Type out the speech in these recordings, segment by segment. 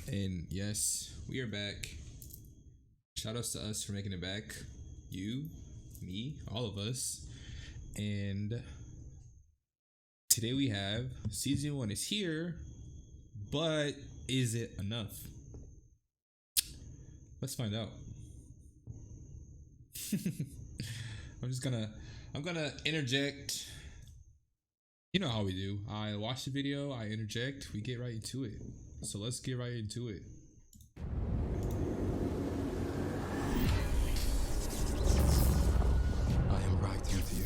And yes, we are back. Shout outs to us for making it back. You, me, all of us. And today we have season one is here, but is it enough? Let's find out. I'm just gonna I'm gonna interject. You know how we do. I watch the video, I interject, we get right into it. So let's get right into it. I am right with you.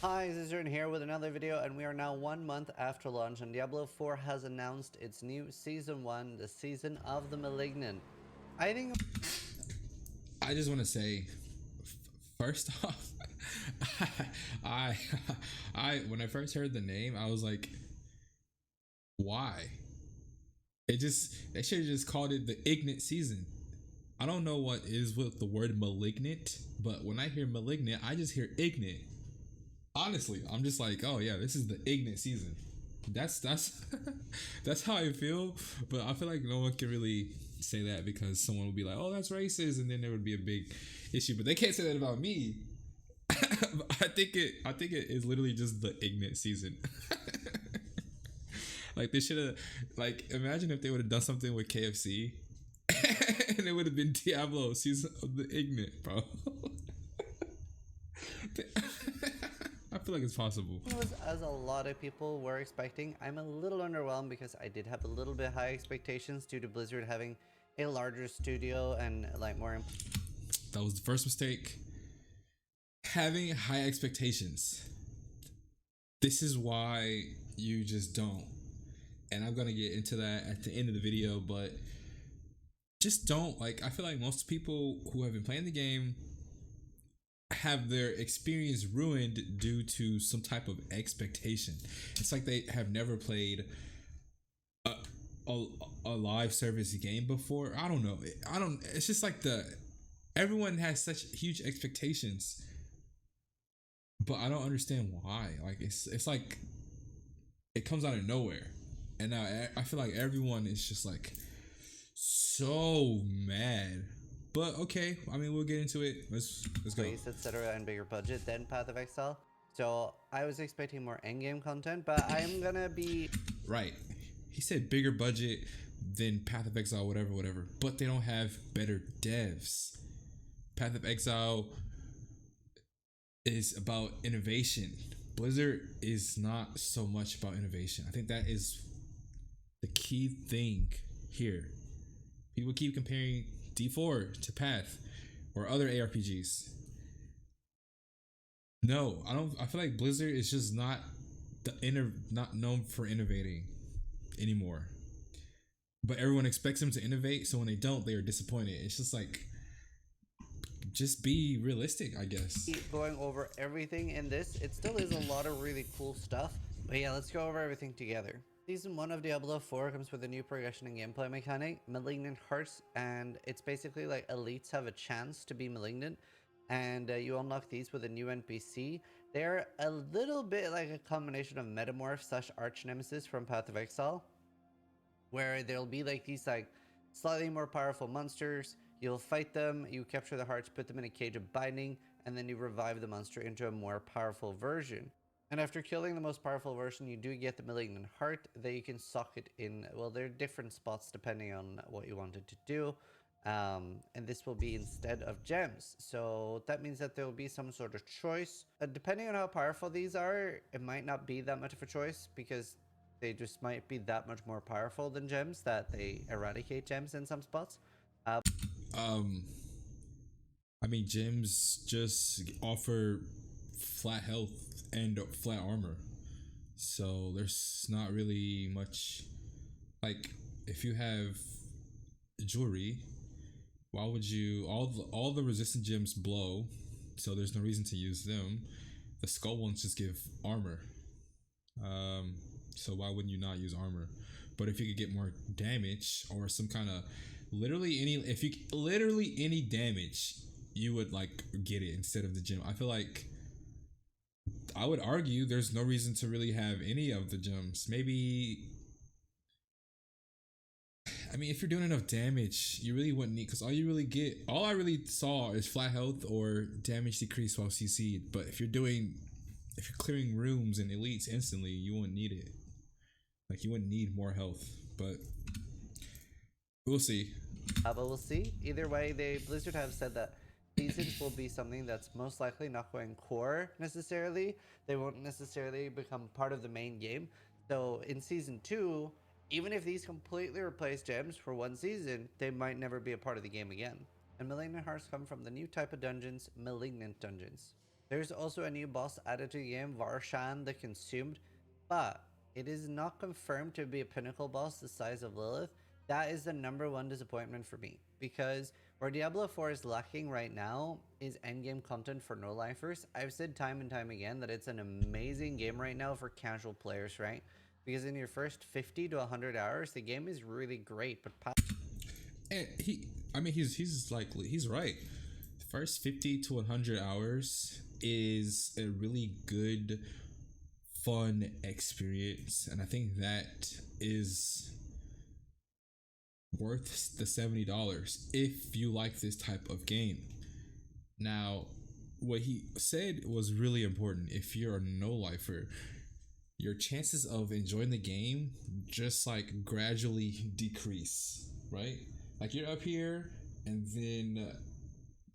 Hi, Zizern here with another video, and we are now 1 month after launch, and Diablo 4 has announced its new Season 1, the Season of the Malignant. I think... I just want to say, first off, I, when I first heard the name, I was like, why? They should have just called it the Ignite season. I don't know what is with the word malignant, but when I hear malignant, I just hear ignite. Honestly, I'm just like, oh yeah, this is the Ignite season. That's that's how I feel. But I feel like no one can really say that because someone would be like, oh, that's racist, and then there would be a big issue. But they can't say that about me. I think it is literally just the Ignite season. Like they should have, like, imagine if they would have done something with KFC and it would have been Diablo season of the Ignite, bro. I feel like it's possible. It was as a lot of people were expecting. I'm a little underwhelmed because I did have a little bit high expectations due to Blizzard having a larger studio and like more. That was the first mistake. Having high expectations. This is why you just don't. And I'm gonna get into that at the end of the video, but just don't. Like, I feel like most people who have been playing the game have their experience ruined due to some type of expectation. It's like they have never played a, a live service game before. I don't know. It's just like everyone has such huge expectations, but I don't understand why. Like it's like it comes out of nowhere, and now I feel like everyone is just like so mad. But okay, I mean, we'll get into it. Let's go. Etc. and bigger budget than Path of Exile. So I was expecting more endgame content, but I'm gonna be right. He said bigger budget than Path of Exile, whatever. But they don't have better devs. Path of Exile is about innovation. Blizzard is not so much about innovation. I think that is the key thing here. People keep comparing D4 to Path or other ARPGs. No, I don't. I feel like Blizzard is just not not known for innovating anymore. But everyone expects them to innovate, so when they don't, they are disappointed. It's just like, just be realistic, I guess. going over everything in this. It still is a lot of really cool stuff, but yeah, let's go over everything together. Season 1 of Diablo 4 comes with a new progression and gameplay mechanic, Malignant Hearts, and it's basically like elites have a chance to be malignant, and you unlock these with a new NPC. They're a little bit like a combination of Metamorph slash Arch Nemesis from Path of Exile, where there'll be like these like slightly more powerful monsters. You'll fight them, you capture the hearts, put them in a cage of binding, and then you revive the monster into a more powerful version. And after killing the most powerful version, you do get the Malignant Heart that you can socket in. Well, there are different spots depending on what you wanted to do. And this will be instead of gems. So that means that there will be some sort of choice. Depending on how powerful these are, it might not be that much of a choice because they just might be that much more powerful than gems that they eradicate gems in some spots. I mean, gems just offer flat health and flat armor, so there's not really much. Like, if you have jewelry, why would you? All the resistant gems blow, so there's no reason to use them. The skull ones just give armor, so why wouldn't you not use armor? But if you could get more damage or some kind of literally any damage, you would like get it instead of the gem. I feel like I would argue there's no reason to really have any of the gems. Maybe I mean, if you're doing enough damage, you really wouldn't need, because all I really saw is flat health or damage decrease while CC'd. But if you're clearing rooms and elites instantly, you wouldn't need it. Like, you wouldn't need more health. But we'll see. But we'll see. Either way, Blizzard have said that seasons will be something that's most likely not going core necessarily. They won't necessarily become part of the main game. So in season 2, even if these completely replace gems for one season, they might never be a part of the game again. And Malignant Hearts come from the new type of dungeons, Malignant Dungeons. There's also a new boss added to the game, Varshan the Consumed, but it is not confirmed to be a pinnacle boss the size of Lilith. That is the #1 disappointment for me, because where Diablo 4 is lacking right now is endgame content for no-lifers. I've said time and time again that it's an amazing game right now for casual players, right? Because in your first 50 to 100 hours, the game is really great, but And he's right. The first 50 to 100 hours is a really good, fun experience, and I think that is worth the $70 if you like this type of game. Now, what he said was really important. If you're a no-lifer, your chances of enjoying the game just like gradually decrease, right? Like, you're up here, and then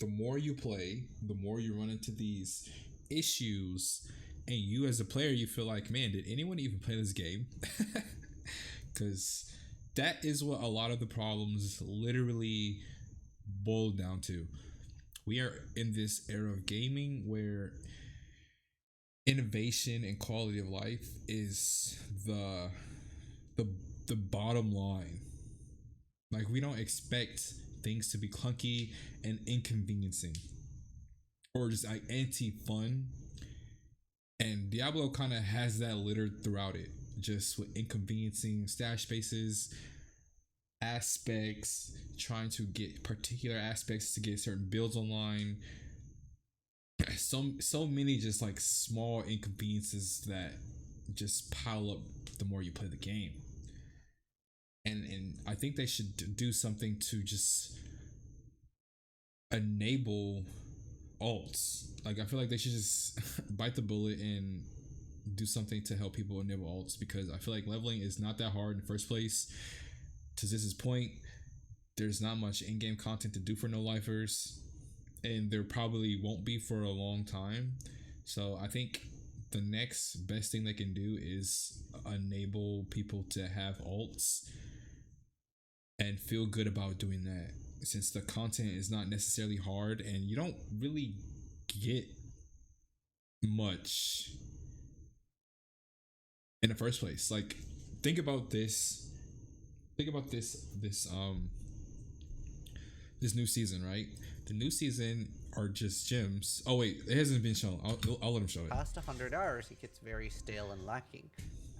the more you play, the more you run into these issues, and you as a player, you feel like, man, did anyone even play this game? Because that is what a lot of the problems literally boil down to. We are in this era of gaming where innovation and quality of life is the bottom line. Like, we don't expect things to be clunky and inconveniencing, or just like anti-fun. And Diablo kind of has that littered throughout it, just with inconveniencing stash spaces, aspects, trying to get particular aspects to get certain builds online. So many just like small inconveniences that just pile up the more you play the game. And I think they should do something to just enable alts. Like, I feel like they should just bite the bullet and do something to help people enable alts, because I feel like leveling is not that hard in the first place. To this point, there's not much in-game content to do for no-lifers, and there probably won't be for a long time. So I think the next best thing they can do is enable people to have alts and feel good about doing that, since the content is not necessarily hard and you don't really get much in the first place. Like, think about this this new season, right? The new season are just gems. Oh wait, it hasn't been shown. I'll let him show it. Past 100 hours, it gets very stale and lacking.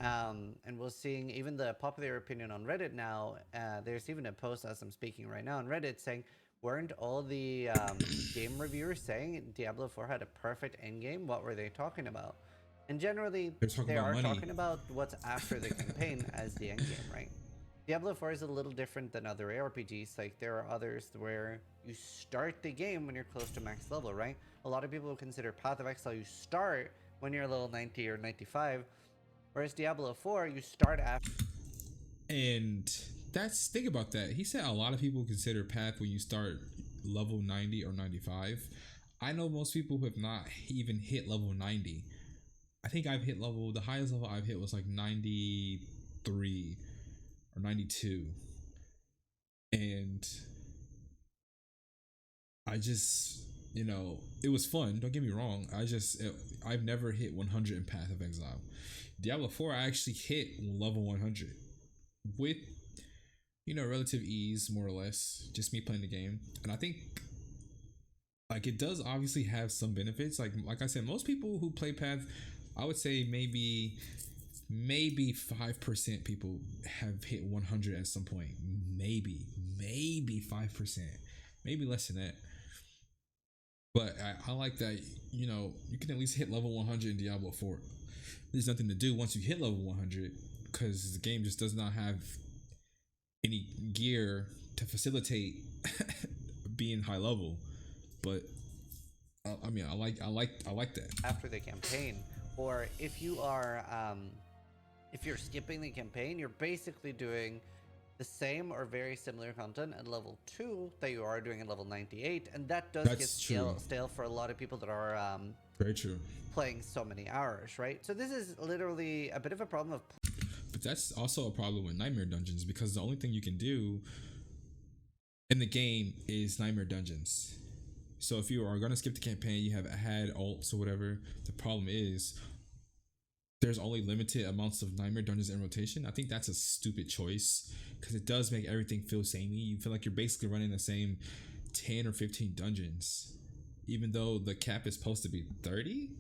And we're seeing even the popular opinion on Reddit now. There's even a post as I'm speaking right now on Reddit saying, weren't all the game reviewers saying Diablo 4 had a perfect endgame? What were they talking about? And generally, they are talking about what's after the campaign as the endgame, right? Diablo 4 is a little different than other ARPGs. Like, there are others where you start the game when you're close to max level, right? A lot of people consider Path of Exile you start when you're level 90 or 95, whereas Diablo 4 you start after. And think about that. He said a lot of people consider Path when you start level 90 or 95. I know most people who have not even hit level 90. I think the highest level I've hit was like 93 or 92, and I just, it was fun, don't get me wrong. I've never hit 100 in Path of Exile. Diablo 4, I actually hit level 100 with relative ease, more or less, just me playing the game. And I think, like, it does obviously have some benefits. Like I said, most people who play Path, I would say maybe 5% people have hit 100 at some point. Maybe 5%, maybe less than that. But I like that, you can at least hit level 100 in Diablo 4. There's nothing to do once you hit level 100, because the game just does not have any gear to facilitate being high level. But I mean, I like that. after the campaign, or if you're skipping the campaign, you're basically doing the same or very similar content at level 2 that you are doing at level 98, and that does get That's true. stale for a lot of people that are Very true. playing so many hours, right? So this is literally a bit of a problem of But that's also a problem with Nightmare Dungeons because the only thing you can do in the game is Nightmare Dungeons. So if you are gonna skip the campaign, you have had alts or whatever. The problem is there's only limited amounts of Nightmare Dungeons in rotation. I think that's a stupid choice because it does make everything feel samey. You feel like you're basically running the same 10 or 15 dungeons, even though the cap is supposed to be 30.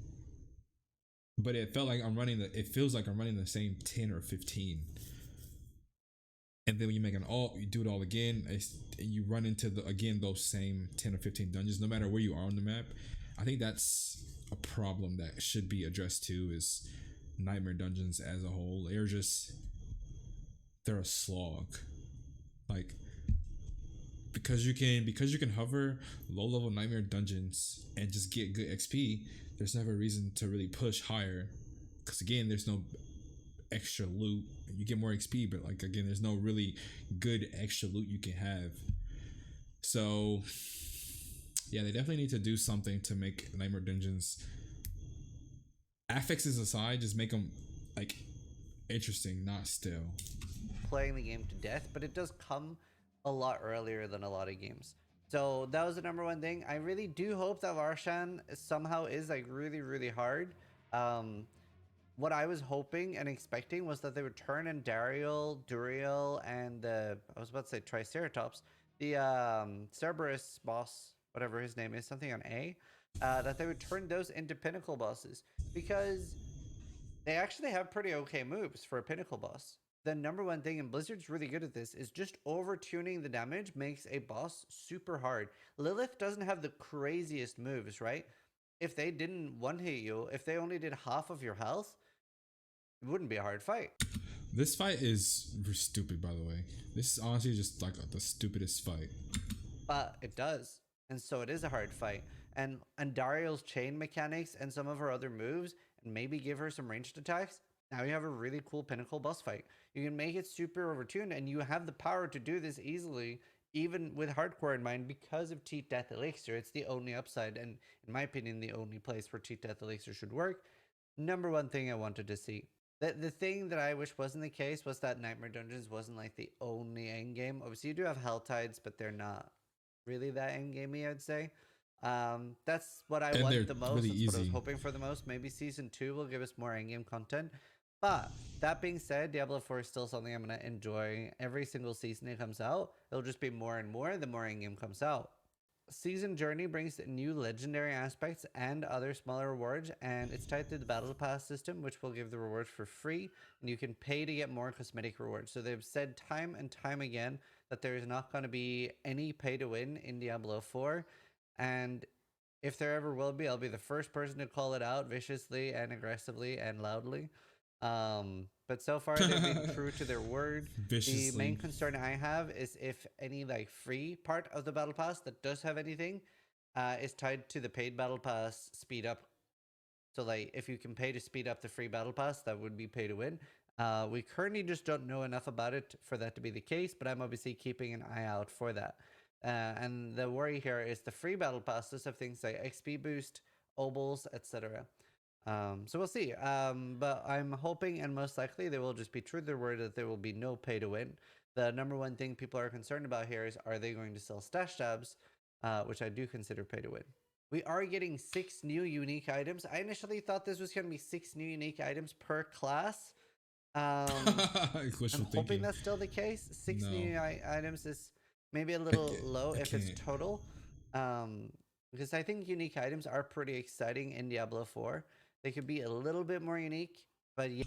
But it feels like I'm running the same 10 or 15. And then when you make an alt, you do it all again, and you run into those same 10 or 15 dungeons, no matter where you are on the map. I think that's a problem that should be addressed too. Is Nightmare Dungeons as a whole? They're a slog. Like because you can hover low level Nightmare Dungeons and just get good XP. There's never a reason to really push higher, because again, there's no extra loot. You get more XP, but like again, there's no really good extra loot you can have. So yeah, they definitely need to do something to make Nightmare Dungeons, affixes aside, just make them like interesting, not stale. playing the game to death, but it does come a lot earlier than a lot of games. So that was the number one thing. I really do hope that Varshan somehow is like really, really hard. Um, what I was hoping and expecting was that they would turn in Duriel, and I was about to say Triceratops, the Cerberus boss, whatever his name is, something on A, that they would turn those into pinnacle bosses, because they actually have pretty okay moves for a pinnacle boss. The number one thing, and Blizzard's really good at this, is just over tuning the damage makes a boss super hard. Lilith doesn't have the craziest moves, right? If they didn't one hit you, if they only did half of your health, it wouldn't be a hard fight. This fight is stupid, by the way. This is honestly just like the stupidest fight. But it does. And so it is a hard fight. And Dariel's chain mechanics and some of her other moves, and maybe give her some ranged attacks, now you have a really cool pinnacle boss fight. You can make it super overtuned, and you have the power to do this easily, even with hardcore in mind, because of Cheat Death Elixir. It's the only upside, and in my opinion, the only place where Cheat Death Elixir should work. Number one thing I wanted to see. The thing that I wish wasn't the case was that Nightmare Dungeons wasn't like the only end game. Obviously, you do have Hell Tides, but they're not really that end gamey, I'd say. That's what I And they're want the most. really That's what I was easy. hoping for the most. Maybe season 2 will give us more end game content. But that being said, Diablo 4 is still something I'm going to enjoy every single season it comes out. It'll just be more and more the more in game comes out. Season Journey brings new legendary aspects and other smaller rewards, and it's tied to the Battle Pass system, which will give the rewards for free, and you can pay to get more cosmetic rewards. So they've said time and time again that there is not going to be any pay to win in Diablo 4, and if there ever will be, I'll be the first person to call it out viciously and aggressively and loudly. But so far they've been true to their word. Viciously. The main concern I have is if any like free part of the battle pass that does have anything is tied to the paid battle pass speed up. So like if you can pay to speed up the free battle pass, that would be pay to win. We currently just don't know enough about it for that to be the case, but I'm obviously keeping an eye out for that. And the worry here is the free battle passes have things like XP boost, obols, etc. So we'll see. But I'm hoping, and most likely they will just be true to their word, that there will be no pay to win. The number one thing people are concerned about here is, are they going to sell stash tabs, which I do consider pay to win. We are getting 6 new unique items. I initially thought this was going to be 6 new unique items per class. I'm hoping that's still the case. 6 new items is maybe a little low if it's total. Because I think unique items are pretty exciting in Diablo 4. They could be a little bit more unique, but yeah.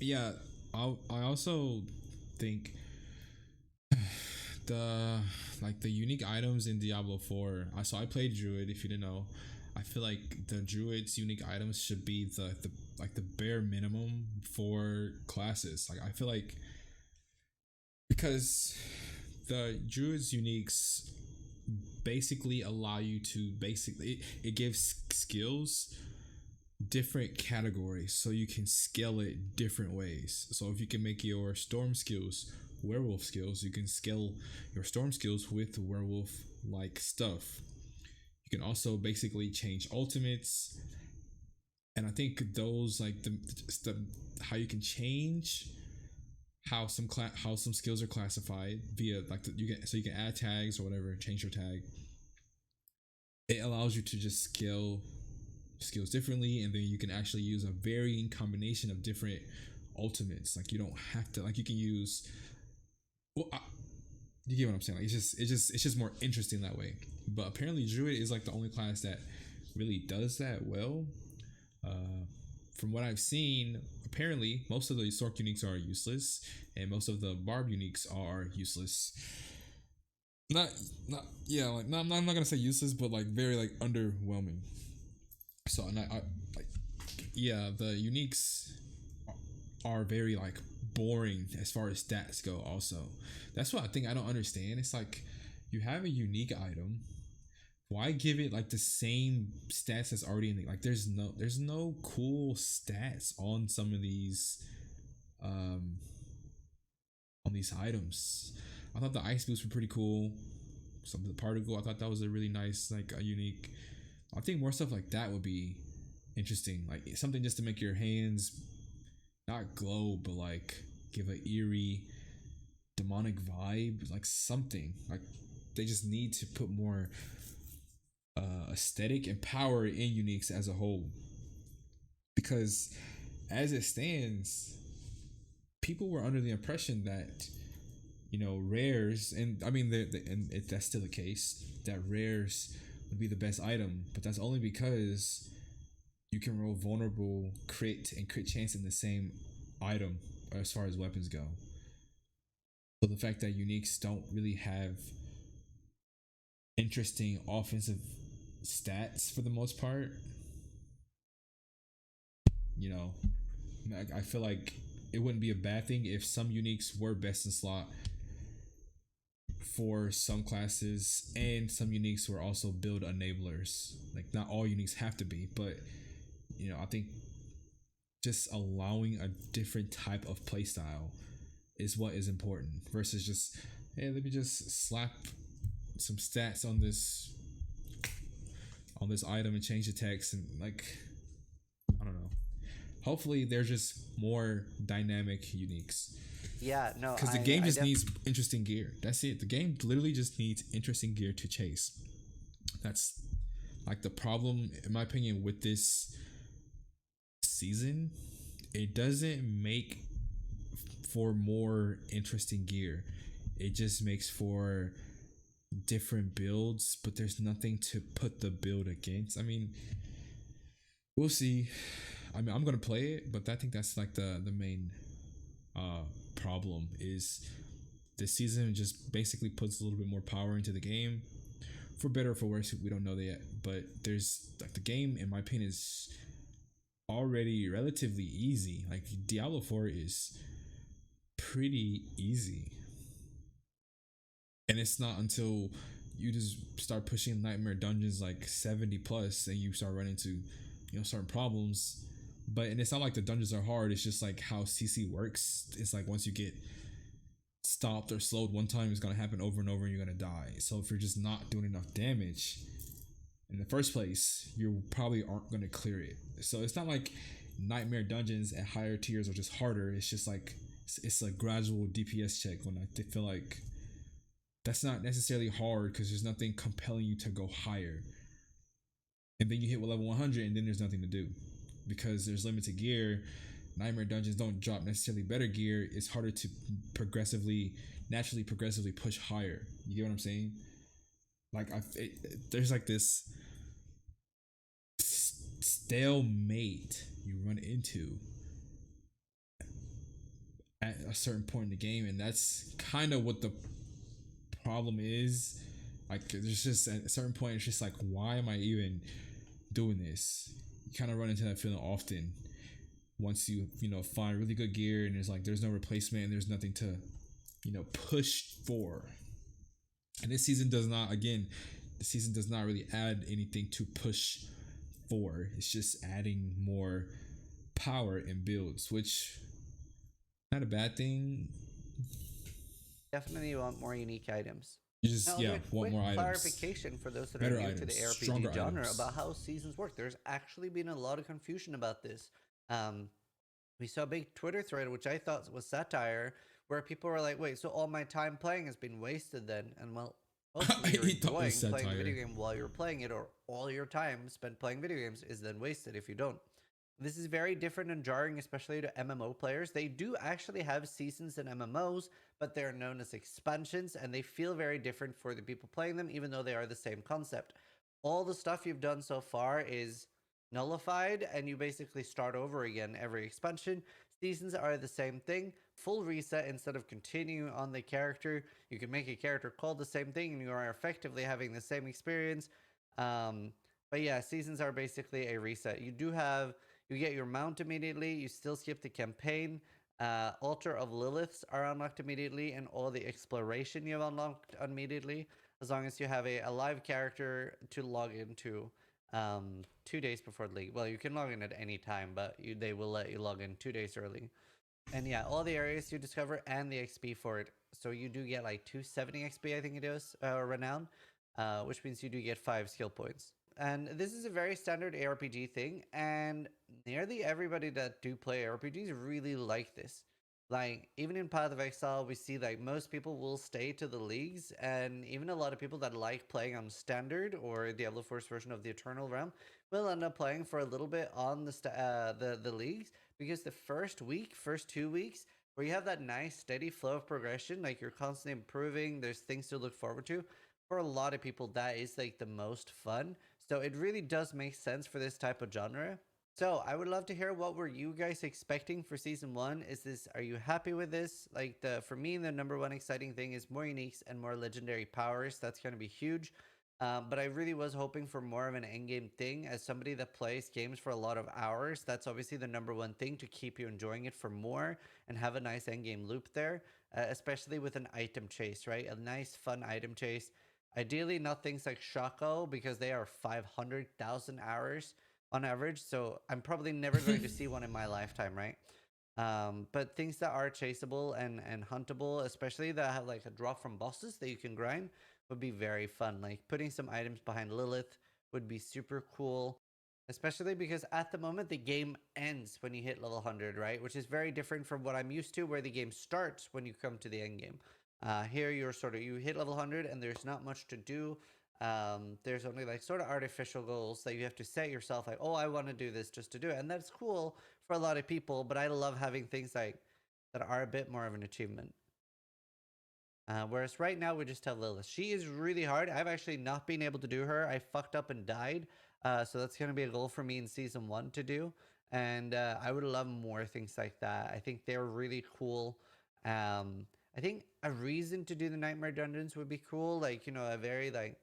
Yeah, I also think the unique items in Diablo 4. I played Druid. If you didn't know, I feel like the Druid's unique items should be the bare minimum for classes. Like I feel like because the druid's uniques basically allow you to it gives skills different categories so you can scale it different ways. So if you can make your storm skills werewolf skills, you can scale your storm skills with werewolf like stuff. You can also basically change ultimates, and I think those like the how you can change how some skills are classified via like you get, so you can add tags or whatever, change your tag. It allows you to just scale skills differently, and then you can actually use a varying combination of different ultimates. Like you don't have to, like you can use, well, you get what I'm saying. Like it's just more interesting that way. But apparently druid is like the only class that really does that well. uh from what I've seen, apparently most of the sork uniques are useless, and most of the barb uniques are useless. Not not yeah, like not, I'm not gonna say useless, but like very like underwhelming. So and I like, yeah, the uniques are very like boring as far as stats go. Also, that's what I think I don't understand. It's like you have a unique item, why give it like the same stats that's already in the, like there's no cool stats on some of these um on these items. I thought the ice boots were pretty cool. Some of the particle, I thought that was a really nice like a unique. I think more stuff like that would be interesting, like something just to make your hands not glow but like give an eerie demonic vibe, like something like they just need to put more aesthetic and power in uniques as a whole, because as it stands people were under the impression that rares, and I mean and if that's still the case, that rares would be the best item, but that's only because you can roll vulnerable, crit, and crit chance in the same item as far as weapons go. So the fact that uniques don't really have interesting offensive stats for the most part, you know, I feel like it wouldn't be a bad thing if some uniques were best in slot for some classes, and some uniques were also build enablers. Like not all uniques have to be, but I think just allowing a different type of playstyle is what is important versus just, hey, let me just slap some stats on this item and change the text, and like I don't know. Hopefully they're just more dynamic uniques, Yeah, no, because the game just needs interesting gear. That's it. The game literally just needs interesting gear to chase. That's like the problem, in my opinion, with this season. It doesn't make for more interesting gear. It just makes for different builds, but there's nothing to put the build against. I mean, we'll see. I mean, I'm gonna play it, but I think that's like the main problem is this season just basically puts a little bit more power into the game, for better or for worse. We don't know that yet, but there's like the game, in my opinion, is already relatively easy. Like Diablo 4 is pretty easy, and it's not until you just start pushing nightmare dungeons like 70 plus and you start running into certain problems. And it's not like the dungeons are hard, it's just like how CC works. It's like once you get stopped or slowed one time, it's gonna happen over and over and you're gonna die. So if you're just not doing enough damage in the first place, you probably aren't gonna clear it. So it's not like nightmare dungeons at higher tiers are just harder. It's just like it's a gradual DPS check, when I feel like that's not necessarily hard because there's nothing compelling you to go higher. And then you hit level 100 and then there's nothing to do because there's limited gear. Nightmare dungeons don't drop necessarily better gear. It's harder to naturally progressively push higher. You get what I'm saying? Like there's like this stalemate you run into at a certain point in the game, and that's kind of what the problem is. Like there's just at a certain point it's just like, why am I even doing this? You kind of run into that feeling often once you find really good gear and there's no replacement and there's nothing to push for. And this season does not, again, the season does not really add anything to push for. It's just adding more power and builds, which not a bad thing. Definitely want more unique items. You just Now, a want quick more items. clarification for those that Better are new items, to the stronger RPG genre items. about how seasons work. There's actually been a lot of confusion about this. We saw a big Twitter thread, which I thought was satire, where people were like, wait, so all my time playing has been wasted then? And well, hopefully you're enjoying playing the video game while you're playing it, or all your time spent playing video games is then wasted if you don't. This is very different and jarring, especially to MMO players. They do actually have seasons in MMOs, but they're known as expansions, and they feel very different for the people playing them, even though they are the same concept. All the stuff you've done so far is nullified, and you basically start over again every expansion. Seasons are the same thing. Full reset instead of continuing on the character. You can make a character called the same thing, and you are effectively having the same experience. But yeah, seasons are basically a reset. You get your mount immediately. You still skip the campaign. Altar of Liliths are unlocked immediately, and all the exploration you have unlocked immediately, as long as you have a live character to log into 2 days before the league. Well, you can log in at any time, but they will let you log in 2 days early. And yeah, all the areas you discover and the XP for it. So you do get like 270 XP, I think it is, renown, which means you do get 5 skill points. And this is a very standard ARPG thing, and nearly everybody that do play RPGs really like this. Like, even in Path of Exile, we see like most people will stay to the leagues, and even a lot of people that like playing on standard or Diablo 4's version of the Eternal Realm will end up playing for a little bit on the leagues, because the first 2 weeks, where you have that nice steady flow of progression, like you're constantly improving, there's things to look forward to. For a lot of people, that is like the most fun. So it really does make sense for this type of genre. So I would love to hear, what were you guys expecting for season 1? Are you happy with this? Like, for me, the number one exciting thing is more uniques and more legendary powers. That's going to be huge. But I really was hoping for more of an endgame thing. As somebody that plays games for a lot of hours, that's obviously the number one thing, to keep you enjoying it for more and have a nice endgame loop there, especially with an item chase, right? A nice, fun item chase. Ideally, not things like Shaco, because they are 500,000 hours on average. So I'm probably never going to see one in my lifetime, right? But things that are chaseable and huntable, especially that have like a drop from bosses that you can grind, would be very fun. Like putting some items behind Lilith would be super cool, especially because at the moment the game ends when you hit level 100, right? Which is very different from what I'm used to, where the game starts when you come to the end game. Here you hit level 100 and there's not much to do. There's only like sort of artificial goals that you have to set yourself, like, oh, I want to do this just to do it. And that's cool for a lot of people, but I love having things like that are a bit more of an achievement. Whereas right now we just have Lilith. She is really hard. I've actually not been able to do her. I fucked up and died. So that's going to be a goal for me in season 1 to do. And I would love more things like that. I think they're really cool. I think a reason to do the Nightmare Dungeons would be cool. Like, a very like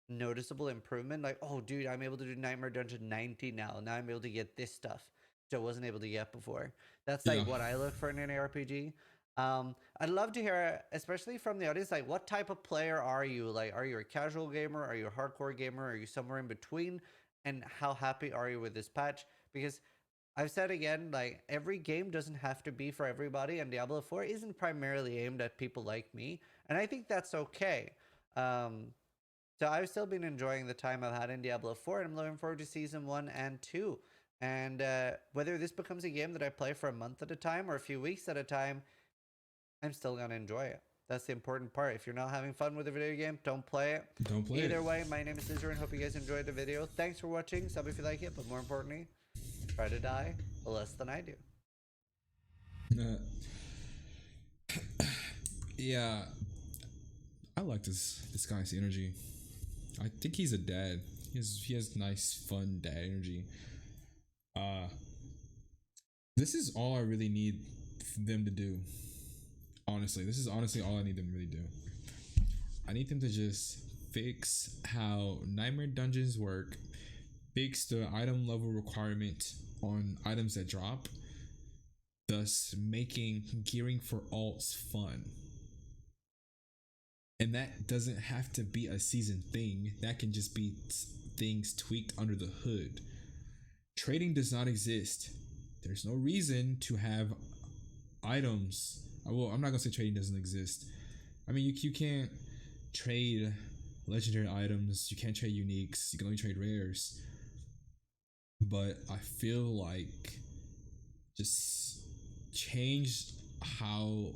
noticeable improvement. Like, oh, dude, I'm able to do Nightmare Dungeon 90 now. Now I'm able to get this stuff, which I wasn't able to get before. That's like what I look for in an RPG. I'd love to hear, especially from the audience, like, what type of player are you? Like, are you a casual gamer? Are you a hardcore gamer? Are you somewhere in between? And how happy are you with this patch? Because I've said again, like, every game doesn't have to be for everybody, and Diablo 4 isn't primarily aimed at people like me, and I think that's okay. So I've still been enjoying the time I've had in Diablo 4, and I'm looking forward to season 1 and 2. And whether this becomes a game that I play for a month at a time or a few weeks at a time, I'm still going to enjoy it. That's the important part. If you're not having fun with a video game, don't play it. Either way, my name is Israel, and hope you guys enjoyed the video. Thanks for watching. Sub if you like it, but more importantly, try to die less than I do. Yeah, I like this guy's energy. I think he's a dad. He has nice, fun dad energy. This is all I really need them to do. Honestly, this is honestly all I need them to really do. I need them to just fix how Nightmare Dungeons work, fix the item level requirement on items that drop, thus making gearing for alts fun. And that doesn't have to be a season thing. That can just be things tweaked under the hood. Trading does not exist. There's no reason to have items. Well, I'm not gonna say trading doesn't exist. I mean, you can't trade legendary items. You can't trade uniques. You can only trade rares. But I feel like just change how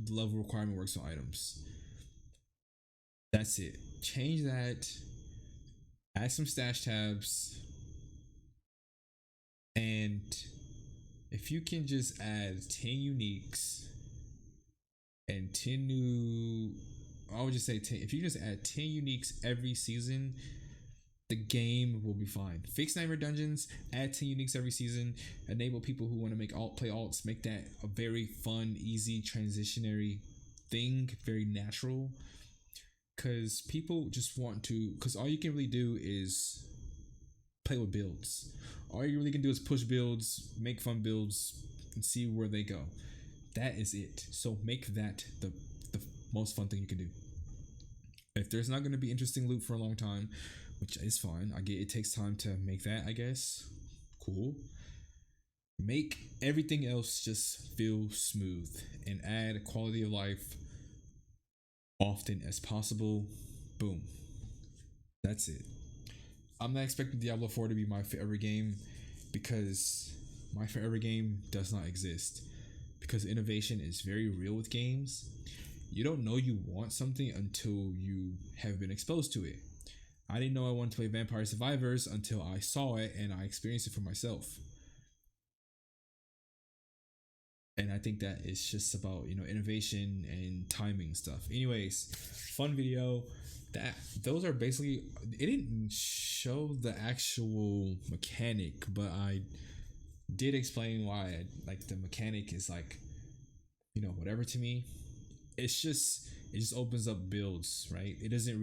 the level requirement works on items. That's it. Change that. Add some stash tabs. And if you can just add 10 uniques and 10 new, I would just say 10. If you just add 10 uniques every season, the game will be fine. Fix nightmare dungeons, add 10 uniques every season, enable people who want to make play alts, make that a very fun, easy, transitionary thing, very natural. Because people just want to, because all you can really do is play with builds. All you really can do is push builds, make fun builds, and see where they go. That is it. So make that the most fun thing you can do. If there's not going to be interesting loot for a long time, which is fine, I get it takes time to make that, I guess. Cool. Make everything else just feel smooth and add quality of life often as possible. Boom. That's it. I'm not expecting Diablo 4 to be my forever game because my forever game does not exist. Because innovation is very real with games. You don't know you want something until you have been exposed to it. I didn't know I wanted to play Vampire Survivors until I saw it and I experienced it for myself. And I think that it's just about, innovation and timing stuff. Anyways, fun video. Those are basically, it didn't show the actual mechanic, but I did explain why the mechanic is whatever to me. It just opens up builds, right? It doesn't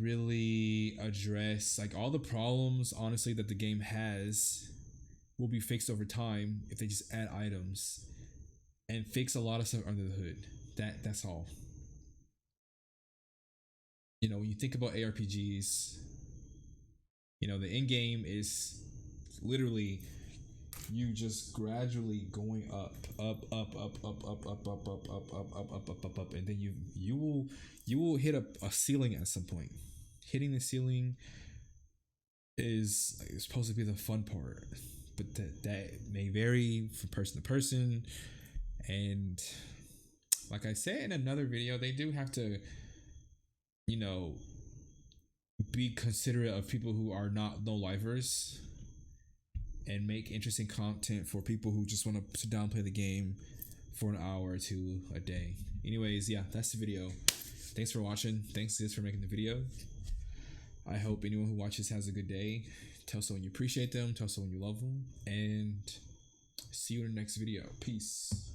really address all the problems honestly that the game has will be fixed over time if they just add items and fix a lot of stuff under the hood. That's all. When you think about ARPGs, the end game is literally you just gradually going up, and then you will hit a ceiling at some point. Hitting the ceiling is supposed to be the fun part, but that may vary from person to person. And like I said in another video, they do have to, be considerate of people who are not no lifers and make interesting content for people who just want to sit down and play the game for an hour or two a day. Anyways, yeah, that's the video. Thanks for watching. Thanks sis for making the video. I hope anyone who watches has a good day. Tell someone you appreciate them, tell someone you love them, and see you in the next video. Peace.